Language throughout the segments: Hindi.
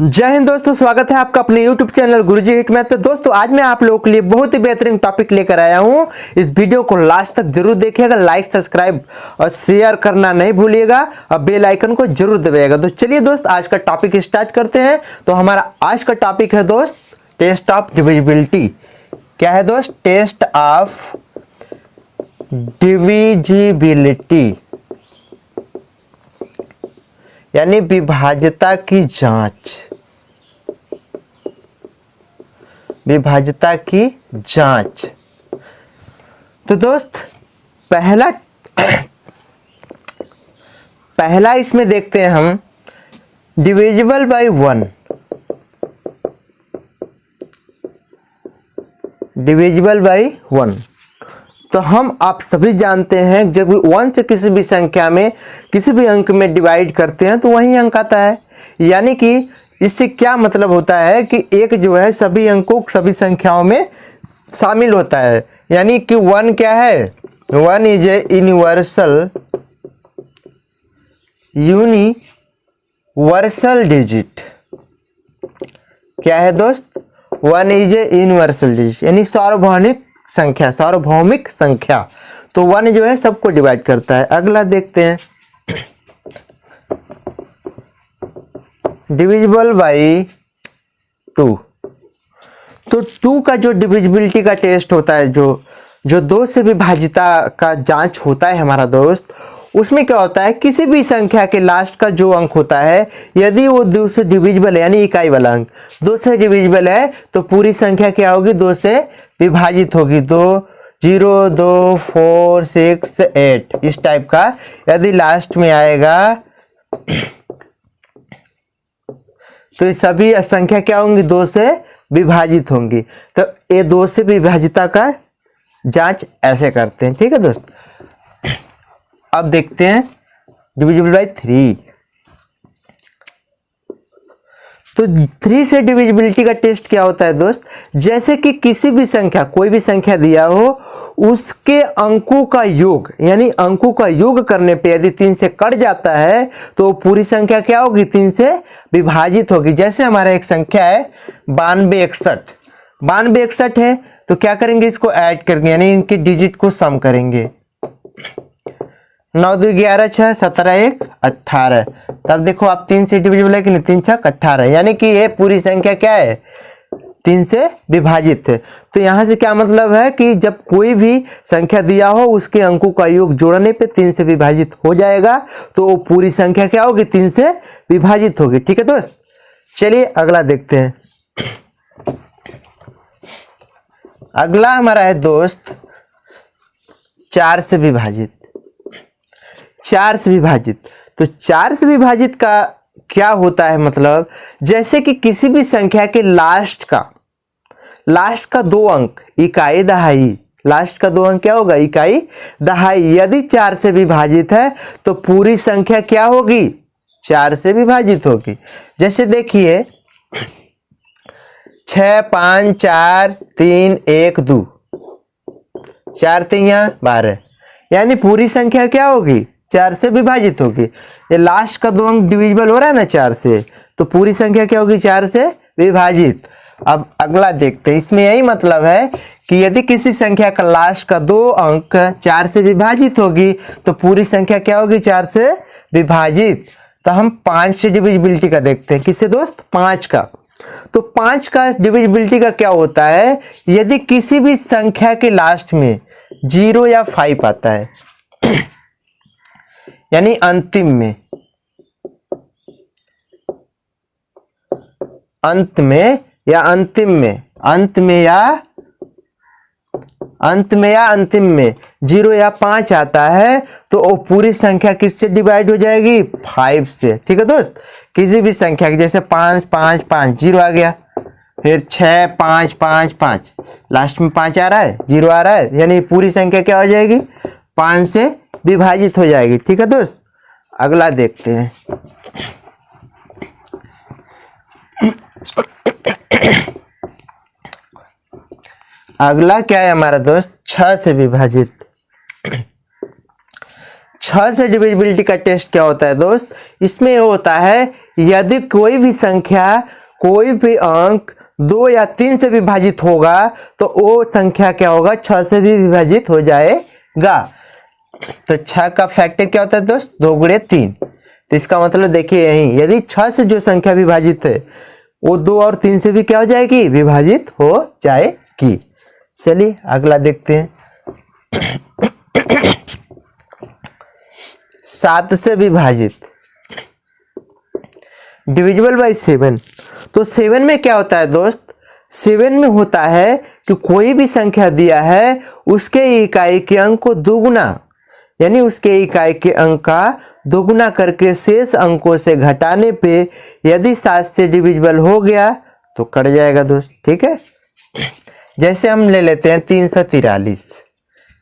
जय हिंद दोस्तों, स्वागत है आपका अपने YouTube चैनल गुरुजी हिट मैथ पे। दोस्तों आज मैं आप लोगों के लिए बहुत ही बेहतरीन टॉपिक लेकर आया हूं। इस वीडियो को लास्ट तक जरूर देखिएगा, लाइक सब्सक्राइब और शेयर करना नहीं भूलिएगा और बेल आइकन को जरूर दबाइएगा। तो चलिए दोस्त आज का टॉपिक स्टार्ट करते हैं। तो हमारा आज का टॉपिक है दोस्त टेस्ट ऑफ डिविजिबिलिटी। क्या है दोस्त? टेस्ट ऑफ डिविजिबिलिटी यानी विभाज्यता की जांच। विभाज्यता की जांच। तो दोस्त पहला इसमें देखते हैं हम डिविजिबल बाय 1। डिविजिबल बाय 1 तो हम आप सभी जानते हैं जब 1 से किसी भी संख्या में किसी भी अंक में डिवाइड करते हैं तो वही अंक आता है। यानी कि इससे क्या मतलब होता है कि एक जो है सभी अंकों सभी संख्याओं में शामिल होता है। यानी कि 1 क्या है? 1 इज ए यूनिवर्सल डिजिट। क्या है दोस्त? 1 इज ए यूनिवर्सल डिजिट यानी सार्वभौमिक संख्या। तो 1 जो है सबको डिवाइड करता है। अगला देखते हैं डिविजिबल बाई 2। तो 2 का जो डिविजिबिलिटी का टेस्ट होता है, जो 2 से विभाज्यता का जांच होता है हमारा दोस्त, उसमें क्या होता है किसी भी संख्या के लास्ट का जो अंक होता है यदि वो 2 से डिविजिबल है यानी इकाई वाला अंक 2 से डिविजिबल है तो पूरी संख्या क्या होगी? 2 से विभाजित होगी। 2 0 2 4 6 8 इस टाइप का यदि लास्ट में आएगा तो ये सभी संख्या क्या होंगी? 2 से विभाजित होंगी। तो ये 2 से विभाजिता का जांच ऐसे करते हैं। ठीक है दोस्त। अब देखते हैं डिविजिबल बाय 3। तो 3 से डिविजिबिलिटी का टेस्ट क्या होता है दोस्त? जैसे कि किसी भी संख्या कोई भी संख्या दिया हो उसके अंकों का योग यानी अंकों का योग करने पे यदि 3 से कट जाता है तो पूरी संख्या क्या होगी? 3 से विभाजित होगी। जैसे हमारा एक संख्या है 92 61। 92 61 है तो क्या करेंगे? इसको ऐड करेंगे यानी इनके डिजिट को सम करेंगे। 9 2 11 6 17 1 18। तब देखो आप 3 से डिविजिबल है कि नहीं? 3 6 18 यानी कि ये पूरी संख्या क्या है? 3 से विभाजित है। तो यहाँ से क्या मतलब है कि जब कोई भी संख्या दिया हो उसके अंकों का योग जोड़ने पे 3 से विभाजित हो जाएगा तो वो पूरी संख्या क्या होगी? 3 से विभाजित होगी। ठीक है दोस्त। चलिए अगला देखते हैं। अगला हमारा है दोस्त 4 से विभाजित। 4 से विभाजित। तो 4 से विभाजित का क्या होता है? मतलब जैसे कि किसी भी संख्या के लास्ट का 2 अंक इकाई दहाई। लास्ट का 2 अंक क्या होगा? इकाई दहाई। यदि 4 से विभाजित है तो पूरी संख्या क्या होगी? 4 से विभाजित होगी। जैसे देखिए 6 5 4 3 1 2 4 3 12 यानी पूरी संख्या क्या होगी? 4 से विभाजित होगी। ये लास्ट का 2 अंक डिविजिबल हो रहा है ना 4 से, तो पूरी संख्या क्या होगी? 4 से विभाजित। अब अगला देखते हैं। इसमें यही मतलब है कि यदि किसी संख्या का लास्ट का 2 अंक 4 से विभाजित होगी तो पूरी संख्या क्या होगी? 4 से विभाजित। तो हम 5 से डिविजिबिलिटी का देखते हैं। किससे दोस्त? 5 का। तो 5 का डिविजिबिलिटी का क्या होता है? यदि किसी भी संख्या के लास्ट में 0 या 5 आता है यानी अंतिम में अंत में या अंतिम में 0 या 5 आता है तो वो पूरी संख्या किससे डिवाइड हो जाएगी? 5 से। ठीक है दोस्त। किसी भी संख्या की जैसे 5 5 5 0 आ गया, फिर 6 5 5 5 लास्ट में 5 आ रहा है 0 आ रहा है यानी पूरी संख्या क्या हो जाएगी? 5 से विभाजित हो जाएगी। ठीक है दोस्त। अगला देखते हैं। अगला क्या है हमारा दोस्त? 6 से विभाजित। 6 से डिविजिबिलिटी का टेस्ट क्या होता है दोस्त, इसमें होता है यदि कोई भी संख्या, कोई भी अंक 2 या 3 से विभाजित होगा तो वो संख्या क्या होगा, 6 से भी विभाजित हो जाएगा। तो 6 का फैक्टर क्या होता है दोस्त, 2 गुणे 3। तो इसका मतलब देखिए यही, यदि 6 से जो संख्या विभाजित है वो 2 और 3 से भी क्या हो जाएगी, विभाजित हो जाएगी। चलिए अगला देखते हैं। 7 से विभाजित, डिविजिबल बाई 7। तो 7 में क्या होता है दोस्त, 7 में होता है कि कोई भी संख्या दिया है उसके इकाई के अंक को दोगुना, यानी उसके इकाई के अंक का दोगुना करके शेष अंकों से घटाने पे यदि 7 से डिविजिबल हो गया तो कट जाएगा दोस्त। ठीक है, जैसे हम ले लेते हैं 343।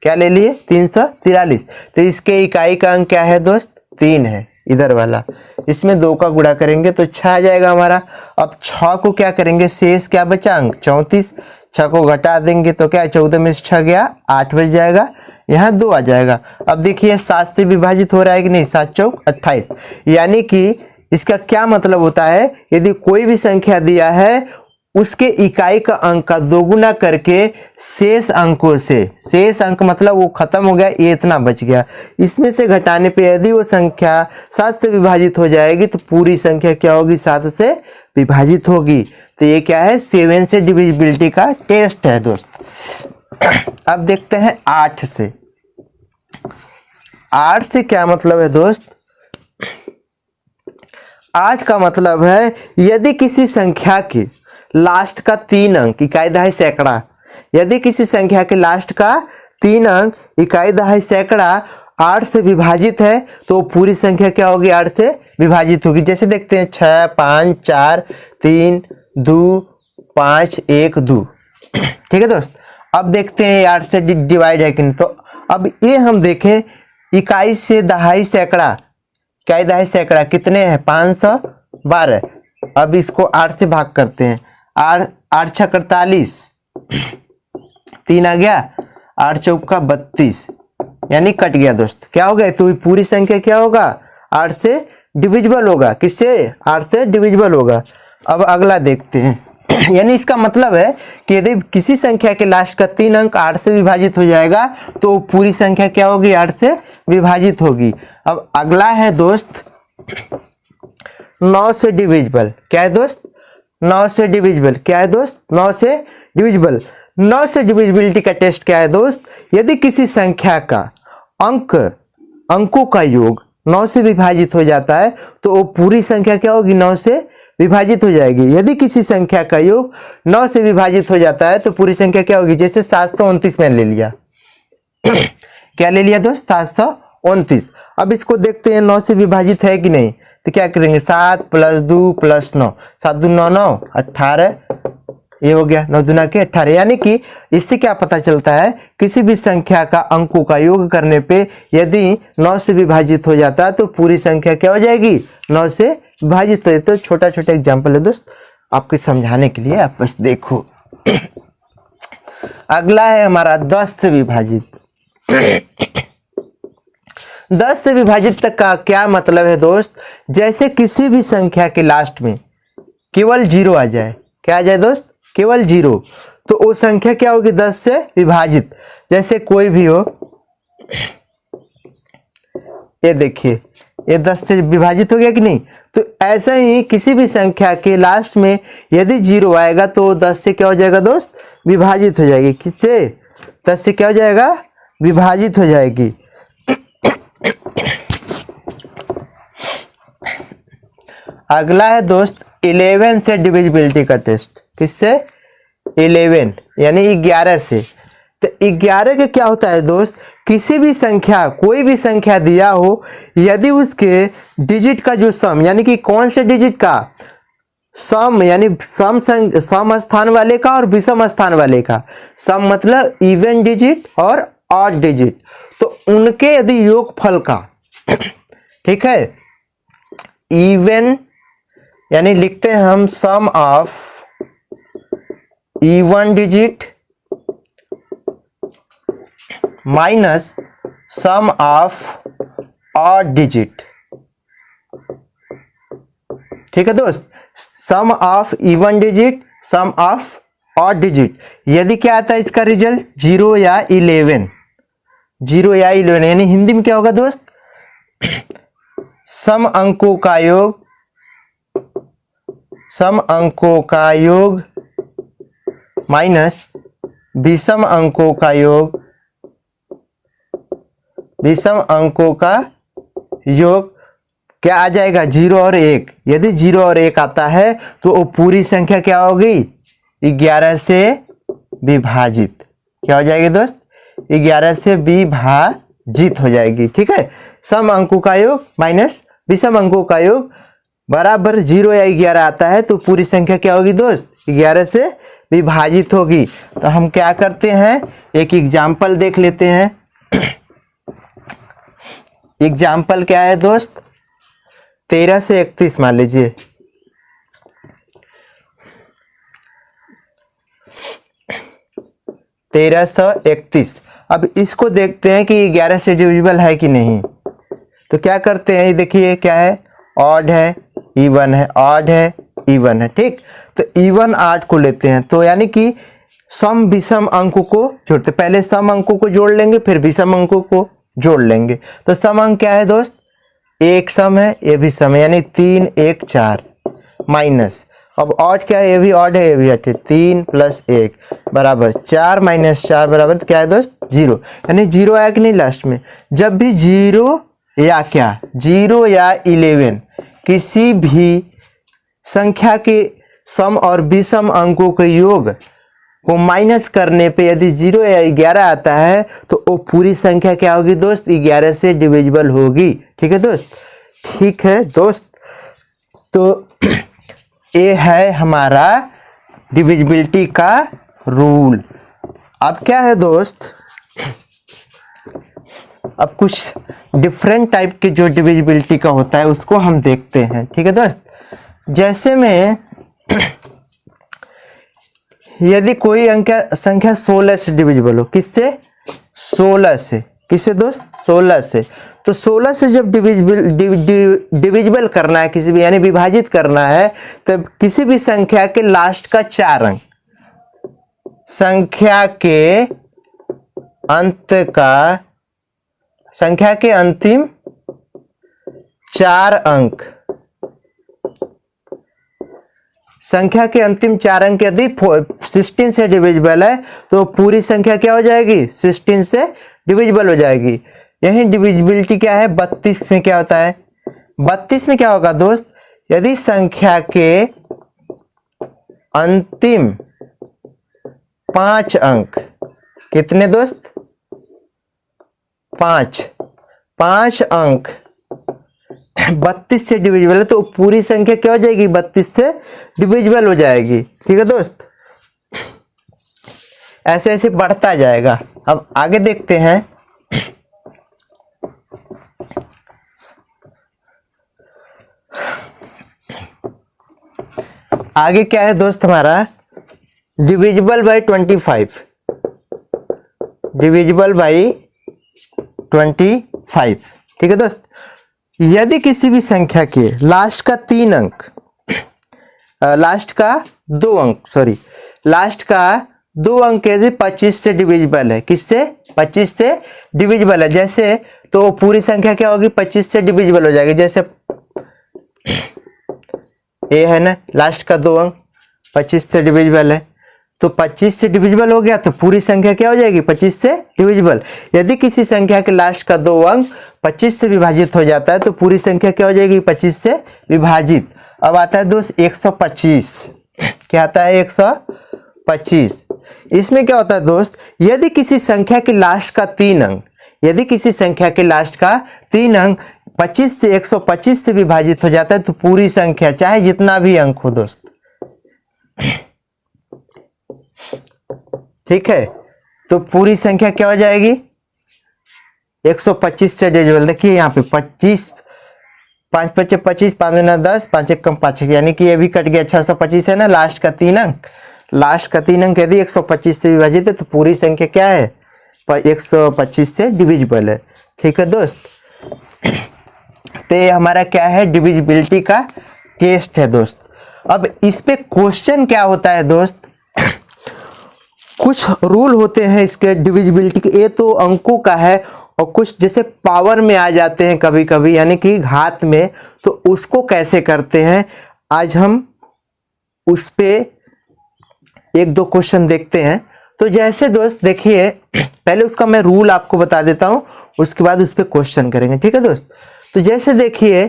क्या ले लिए, 343। तो इसके इकाई का अंक क्या है दोस्त, 3 है, इधर वाला। इसमें 2 का गुणा करेंगे तो 6 आ जाएगा हमारा। अब 6 को क्या करेंगे, शेष क्या बचा अंक 34, 6 को घटा देंगे तो क्या, 14 में से 6 गया 8 बच जाएगा, यहाँ 2 आ जाएगा। अब देखिए 7 से विभाजित हो रहा है कि नहीं, 7 चौक 28। यानी कि इसका क्या मतलब होता है, यदि कोई भी संख्या दिया है उसके इकाई का अंक का दोगुना करके शेष अंकों से, शेष अंक मतलब वो खत्म हो गया, ये इतना बच गया, इसमें से घटाने पे यदि वो संख्या 7 से विभाजित हो जाएगी तो पूरी संख्या क्या होगी, 7 से विभाजित होगी। तो ये क्या है, 7 से डिविजिबिलिटी का टेस्ट है दोस्त। अब देखते हैं 8 से। 8 से क्या मतलब है दोस्त, 8 का मतलब है यदि किसी संख्या के लास्ट का 3 अंक, इकाई दहाई सैकड़ा, यदि किसी संख्या के लास्ट का 3 अंक इकाई दहाई सैकड़ा 8 से विभाजित है तो पूरी संख्या क्या होगी, 8 से विभाजित होगी। जैसे देखते हैं 6 5 4 3 2 5 1 2। ठीक है दोस्त, अब देखते हैं 8 से डिवाइड है कि नहीं। तो अब ये हम देखें, इकाई से दहाई सैकड़ा, इकाई दहाई सैकड़ा कितने हैं, 512। अब इसको 8 से भाग करते हैं, 8 6 48, 3 आ गया, 8 चौका 32, यानी कट गया दोस्त। क्या हो गया, तो पूरी संख्या क्या होगा, 8 से डिविजिबल होगा। किससे, 8 से डिविजिबल होगा। अब अगला देखते हैं। यानी इसका मतलब है कि यदि किसी संख्या के लास्ट का 3 अंक 8 से विभाजित हो जाएगा तो पूरी संख्या क्या होगी, 8 से विभाजित होगी। अब अगला है दोस्त 9 से डिविजिबल। क्या है दोस्त, 9 से डिविजिबल। क्या है दोस्त, 9 से डिविजिबल। 9 से डिविजिबिलिटी का टेस्ट क्या है दोस्त, यदि किसी संख्या का अंकों का योग 9 से विभाजित हो जाता है तो वो पूरी संख्या क्या होगी, 9 से विभाजित हो जाएगी। यदि किसी संख्या का योग 9 से विभाजित हो जाता है तो पूरी संख्या क्या होगी, जैसे 729 मैंने ले लिया। क्या ले लिया दोस्त, 729। अब इसको देखते हैं 9 से विभाजित है कि नहीं। तो क्या करेंगे, 7 + 2 + 9, 7 2 9 9 18, ये हो गया 9 दूना के 18। यानी कि इससे क्या पता चलता है, किसी भी संख्या का अंकों का योग करने पे यदि 9 से विभाजित हो जाता है तो पूरी संख्या क्या हो जाएगी, 9 से विभाजित हो। तो छोटा छोटा एग्जाम्पल है दोस्त आपको समझाने के लिए, आप बस देखो। अगला है हमारा 10 से विभाजित। 10 से विभाजित तक का क्या मतलब है दोस्त, जैसे किसी भी संख्या के लास्ट में केवल 0 आ जाए। क्या आ जाए दोस्त, केवल 0, तो वो संख्या क्या होगी, 10 से विभाजित। जैसे कोई भी हो, ये देखिए ये 10 से विभाजित हो गया कि नहीं। तो ऐसा ही किसी भी संख्या के लास्ट में यदि 0 आएगा तो 10 से क्या हो जाएगा दोस्त, विभाजित हो जाएगी। किससे, 10 से क्या हो जाएगा, विभाजित हो जाएगी। अगला है दोस्त 11 से डिविजिबिलिटी का टेस्ट। किससे, 11 यानी 11 से। तो 11 का क्या होता है दोस्त, किसी भी संख्या, कोई भी संख्या दिया हो, यदि उसके डिजिट का जो सम, यानी कि कौन से डिजिट का सम, यानी सम स्थान वाले का और विषम स्थान वाले का। सम मतलब इवन डिजिट और ऑड डिजिट, तो उनके यदि योगफल का, ठीक है, इवन यानी लिखते हैं हम sum of even digit minus sum of odd digit. ठीक है दोस्त, sum of even digit, sum of odd digit. यदि क्या आता है इसका रिजल्ट 0 या 11, 0 या 11, यानी हिंदी में क्या होगा दोस्त, सम अंकों का योग, सम अंकों का योग माइनस विषम अंकों का योग, विषम अंकों का योग क्या आ जाएगा 0 और 1। यदि 0 और 1 आता है तो वो पूरी संख्या क्या होगी 11 से विभाजित, क्या हो जाएगी दोस्त 11 से विभाजित हो जाएगी। ठीक है, सम अंकों का योग माइनस विषम अंकों का योग बराबर 0 या 11 आता है तो पूरी संख्या क्या होगी दोस्त 11 से विभाजित होगी। तो हम क्या करते हैं, एक एग्जाम्पल देख लेते हैं। एग्जाम्पल क्या है दोस्त, 13 से 31 मान लीजिए। तेरह 31। अब इसको देखते हैं कि 11 से डिविजिबल है कि नहीं। तो क्या करते हैं, ये देखिए क्या है, ऑड है, इवन है, ऑड है, इवन है। ठीक, तो इवन 8 को लेते हैं, तो यानी कि सम विषम अंकों को जोड़ते, पहले सम अंकों को जोड़ लेंगे फिर विषम अंकों को जोड़ लेंगे। तो सम अंक क्या है दोस्त, एक सम है, ये भी सम है, यानी 3 1 4 माइनस, अब ऑड क्या है, ये भी ऑड है, ये भी ऑड है, 3 + 1 बराबर 4 - 4 बराबर क्या है दोस्त 0, यानी 0 आया कि नहीं लास्ट में। जब भी 0 या क्या 0 या 11 किसी भी संख्या के सम और विषम अंकों के योग को माइनस करने पे यदि 0 या 11 आता है तो वो पूरी संख्या क्या होगी दोस्त 11 से डिविजिबल होगी। ठीक है दोस्त, ठीक है दोस्त, तो ये है हमारा डिविजिबिलिटी का रूल। अब क्या है दोस्त, अब कुछ डिफरेंट टाइप के जो डिविजिबिलिटी का होता है उसको हम देखते हैं। ठीक है दोस्त, जैसे में यदि कोई अंक संख्या 16 से डिविजिबल हो, किससे 16 से, किससे दोस्त 16 से, तो 16 से जब डिविजिबल करना है किसी भी, यानी विभाजित करना है, तब किसी भी संख्या के लास्ट का 4 अंक, संख्या के अंत का, संख्या के अंतिम 4 अंक, संख्या के अंतिम 4 अंक यदि 16 से डिविजिबल है तो पूरी संख्या क्या हो जाएगी 16 से डिविजिबल हो जाएगी। यही डिविजिबिलिटी क्या है 32 में क्या होता है, 32 में क्या होगा दोस्त, यदि संख्या के अंतिम 5 अंक, कितने दोस्त 5 अंक 32 से डिविजिबल है तो पूरी संख्या क्या हो जाएगी 32 से डिविजिबल हो जाएगी। ठीक है दोस्त, ऐसे ऐसे बढ़ता जाएगा। अब आगे देखते हैं, आगे क्या है दोस्त हमारा डिविजिबल बाय 25, डिविजिबल बाय 25। ठीक है दोस्त, यदि किसी भी संख्या के लास्ट का 3 अंक, लास्ट का 2 अंक, सॉरी लास्ट का 2 अंक यदि 25 से डिविजिबल है, किससे 25 से डिविजिबल है, जैसे तो पूरी संख्या क्या होगी 25 से डिविजिबल हो जाएगी। जैसे ये है ना लास्ट का 2 अंक 25 से डिविजिबल है, तो 25 से डिविजिबल हो गया तो पूरी संख्या क्या हो जाएगी 25 से डिविजिबल। यदि किसी संख्या के लास्ट का 2 अंक 25 से विभाजित हो जाता है तो पूरी संख्या क्या हो जाएगी 25 से विभाजित। अब आता है दोस्त 125, क्या आता है 125। इसमें क्या होता है दोस्त, यदि किसी संख्या के लास्ट का 3 अंक, यदि किसी संख्या के लास्ट का 3 अंक 25 से 125 से विभाजित हो जाता है तो पूरी संख्या चाहे जितना भी अंक हो दोस्त, ठीक है, तो पूरी संख्या क्या हो जाएगी 125 से डिविजिबल। देखिए यहाँ पे 25, 5 × 5 = 25, 5 × 9 = 10, 5 × 1 = 5, यानी कि ये भी कट गया। 625 है ना लास्ट का 3 अंक, लास्ट का 3 अंक यदि 125 से विभाजित है तो पूरी संख्या क्या है 125 से डिविजिबल है। ठीक है दोस्त। तो ये हमारा क्या है, डिविजिबिलिटी का टेस्ट है दोस्त। अब इस पे क्वेश्चन क्या होता है दोस्त, कुछ रूल होते हैं इसके डिविजिबिलिटी के, ये तो अंकों का है, और कुछ जैसे पावर में आ जाते हैं कभी कभी, यानी कि घात में, तो उसको कैसे करते हैं आज हम उस पे एक दो क्वेश्चन देखते हैं। तो जैसे दोस्त देखिए, पहले उसका मैं रूल आपको बता देता हूँ, उसके बाद उस पर क्वेश्चन करेंगे, ठीक है दोस्त। तो जैसे देखिए,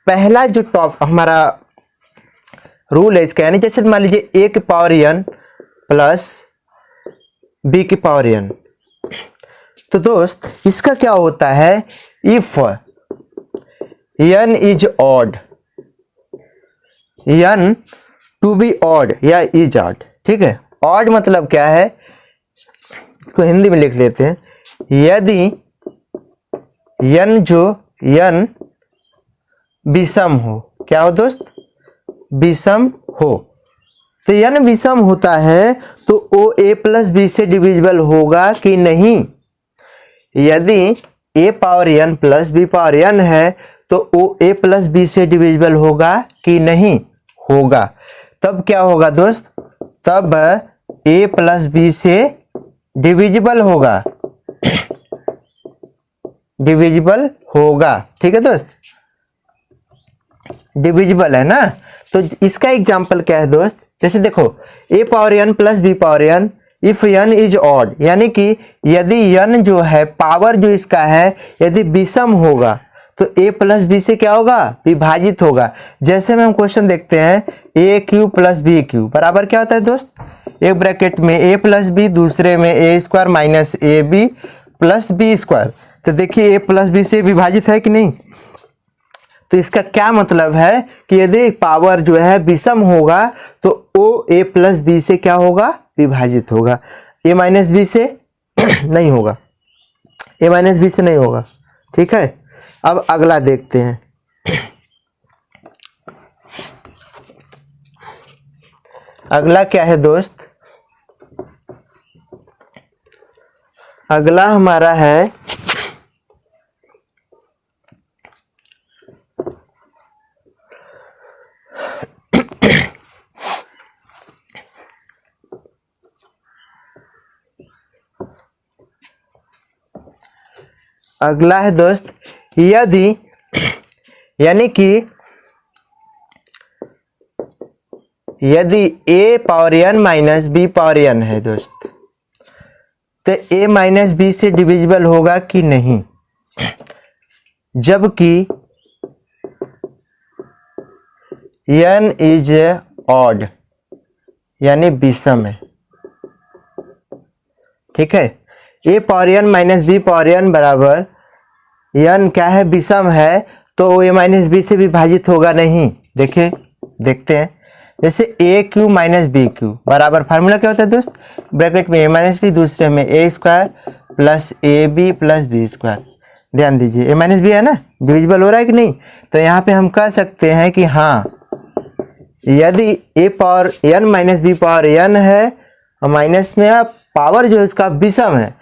पहला जो टॉप हमारा रूल है इसका, यानी जैसे मान लीजिए a की पावर n प्लस b की पावर n, तो दोस्त इसका क्या होता है, if n is odd, n to be odd या इज ऑड, ठीक है। ऑड मतलब क्या है, इसको हिंदी में लिख लेते हैं, यदि n विषम हो, क्या हो दोस्त, विषम हो, तो n विषम होता है तो ओ a प्लस बी से डिविजिबल होगा कि नहीं। यदि a power n plus b power n है तो ओ a प्लस बी से डिविजिबल होगा कि नहीं, होगा। तब क्या होगा दोस्त, तब a प्लस बी से डिविजिबल होगा, डिविजिबल होगा, ठीक है दोस्त, डिविजिबल है ना। तो इसका एग्जाम्पल क्या है दोस्त, जैसे देखो a power n plus b power n if n is odd, यानी कि यदि n जो है पावर जो इसका है यदि विषम होगा तो a प्लस बी से क्या होगा, विभाजित होगा। जैसे में हम क्वेश्चन देखते हैं, a cube plus B cube बराबर क्या होता है दोस्त, एक ब्रैकेट में a प्लस बी, दूसरे में a square minus a b plus b square. तो देखिए a प्लस बी से विभाजित है कि नहीं। तो इसका क्या मतलब है कि यदि पावर जो है विषम होगा तो ओ a प्लस बी से क्या होगा, विभाजित होगा, a माइनस बी से नहीं होगा, a माइनस बी से नहीं होगा, ठीक है। अब अगला देखते हैं, अगला क्या है दोस्त, अगला हमारा है अगला है दोस्त, यदि यानी कि यदि a power n minus b power n है दोस्त, तो a माइनस बी से डिविजिबल होगा कि नहीं, जबकि n इज ऑड यानी विषम है, ठीक है। a power n minus b power n बराबर n क्या है, विषम है, तो a माइनस बी से विभाजित होगा नहीं। देखिए देखते हैं, जैसे a q minus b q बराबर, फार्मूला क्या होता है दोस्त, ब्रैकेट में a माइनस बी, दूसरे में a square plus a b plus b square. ध्यान दीजिए a माइनस बी है ना, डिविजिबल हो रहा है कि नहीं। तो यहाँ पे हम कह सकते हैं कि हाँ, यदि a power n minus b power n है और माइनस में आप पावर जो है इसका विषम है,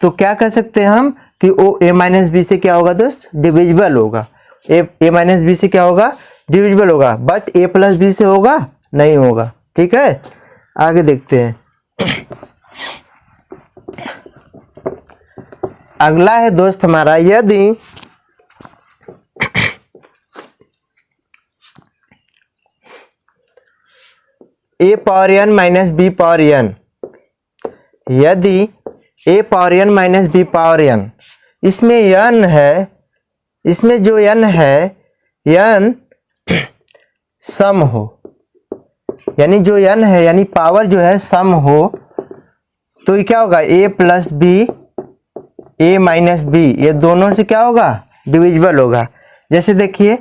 तो क्या कह सकते हैं हम कि ओ a माइनस बी से क्या होगा दोस्त, डिविजिबल होगा, a माइनस बी से क्या होगा, डिविजिबल होगा, बट a प्लस बी से होगा नहीं होगा, ठीक है। आगे देखते हैं, अगला है दोस्त हमारा, यदि a power n minus b power n, यदि a power n minus b power n, इसमें n है, इसमें जो n है n सम हो, यानी जो n है यानी पावर जो है सम हो, तो ये क्या होगा, a plus b a minus b, ये दोनों से क्या होगा, डिविजिबल होगा। जैसे देखिए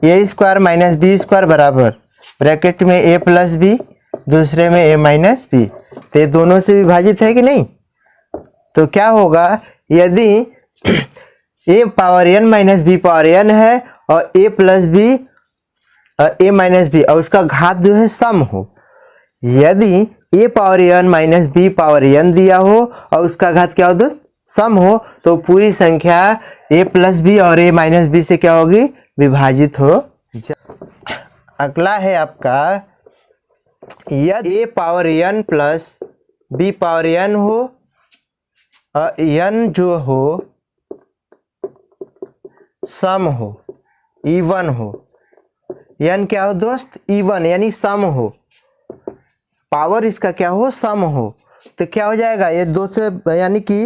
a square minus b square बराबर, ब्रैकेट में a प्लस बी, दूसरे में a माइनस बी, तो ये दोनों से विभाजित है कि नहीं। तो क्या होगा, यदि a power n minus b power n है और a plus b a minus b और उसका घात जो है सम हो, यदि a power n minus b power n दिया हो और उसका घात क्या हो दोस्त, सम हो, तो पूरी संख्या a प्लस बी और a माइनस बी से क्या होगी, विभाजित हो अगला है आपका यदि a power n plus b power n हो और n जो हो सम हो इवन हो। n क्या हो दोस्त? इवन यानी सम हो। पावर इसका क्या हो? सम हो। तो क्या हो जाएगा ये दो से, यानी कि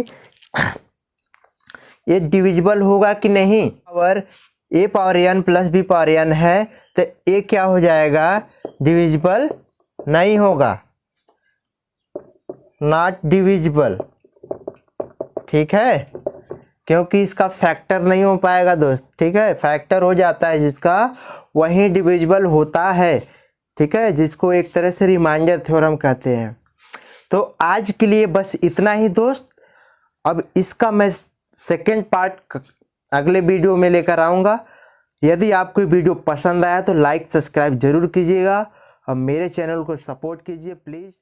ये डिविजिबल होगा कि नहीं? Power a power n plus b power n है तो a क्या हो जाएगा? डिविजिबल नहीं होगा, नॉट डिविजिबल। ठीक है, क्योंकि इसका फैक्टर नहीं हो पाएगा दोस्त। ठीक है, फैक्टर हो जाता है जिसका वही डिविजिबल होता है। ठीक है, जिसको एक तरह से रिमाइंडर थ्योरम कहते हैं। तो आज के लिए बस इतना ही दोस्त। अब इसका मैं सेकंड पार्ट अगले वीडियो में लेकर आऊँगा। यदि आपको वीडियो पसंद आया तो लाइक सब्सक्राइब जरूर कीजिएगा और मेरे चैनल को सपोर्ट कीजिए प्लीज़।